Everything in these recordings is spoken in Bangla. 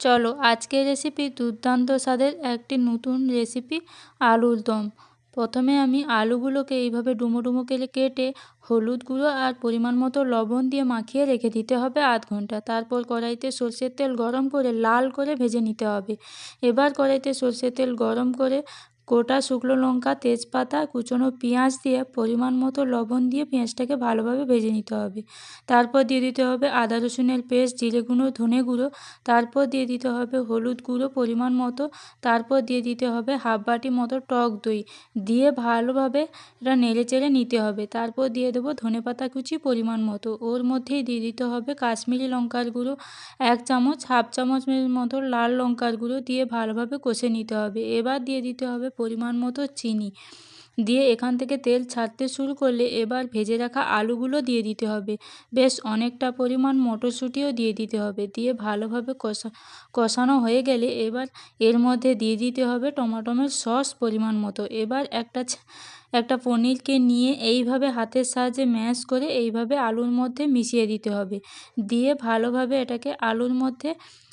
চলো আজকের রেসিপি দুর্দান্ত স্বাদের একটি নতুন রেসিপি আলুর দম। প্রথমে আমি আলুগুলোকে এইভাবে ডুমো ডুমো করে কেটে হলুদ গুঁড়ো আর পরিমাণ মতো লবণ দিয়ে মাখিয়ে রেখে দিতে হবে আধ ঘন্টা। তারপর কড়াইতে সরষের তেল গরম করে লাল করে ভেজে নিতে হবে। এবার কড়াইতে সরষের তেল গরম করে গোটা শুকনো লঙ্কা, তেজপাতা, কুচনো পেঁয়াজ দিয়ে পরিমাণ মতো লবণ দিয়ে পেঁয়াজটাকে ভালোভাবে ভেজে নিতে হবে। তারপর দিয়ে দিতে হবে আদা রসুনের পেস্ট, জিরে গুঁড়ো, ধনে গুঁড়ো। তারপর দিয়ে দিতে হবে হলুদ গুঁড়ো পরিমাণ মতো। তারপর দিয়ে দিতে হবে হাফ বাটি মতো টক দই দিয়ে ভালোভাবে এটা নেড়ে চেড়ে নিতে হবে। তারপর দিয়ে দেবো ধনেপাতা কুচি পরিমাণ মতো। ওর মধ্যেই দিয়ে দিতে হবে কাশ্মীরি লঙ্কার গুঁড়ো 1 চামচ, হাফ চামচের মতো লাল লঙ্কার গুঁড়ো দিয়ে ভালোভাবে কষে নিতে হবে। এবার দিয়ে দিতে হবে পরিমাণ মতো চিনি দিয়ে এখান থেকে তেল ছাড়তে শুরু করলে এবার ভেজে রাখা আলুগুলো দিয়ে দিতে হবে। বেশ অনেকটা পরিমাণ মটরশুঁটিও দিয়ে দিতে হবে। দিয়ে ভালোভাবে কষানো হয়ে গেলে এবার এর মধ্যে দিয়ে দিতে হবে টমেটোর সস পরিমাণ মতো। এবার একটা পনিরকে নিয়ে এইভাবে হাতের সাহায্যে ম্যাশ করে এইভাবে আলুর মধ্যে মিশিয়ে দিতে হবে। দিয়ে ভালোভাবে এটাকে আলুর মধ্যে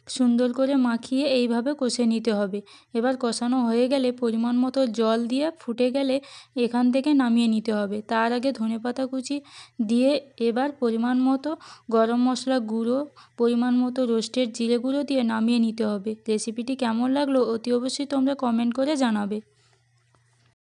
সুন্দর করে মাখিয়ে এইভাবে কষে নিতে হবে। এবার কষানো হয়ে গেলে পরিমাণ মতো জল দিয়ে ফুটে গেলে এখান থেকে নামিয়ে নিতে হবে। তার আগে ধনেপাতা কুচি দিয়ে এবার পরিমাণ মতো গরম মশলা গুঁড়ো, পরিমাণ মতো রোস্টেড জিরে গুঁড়ো দিয়ে নামিয়ে নিতে হবে। রেসিপিটি কেমন লাগলো অতি অবশ্যই তোমরা কমেন্ট করে জানাবে।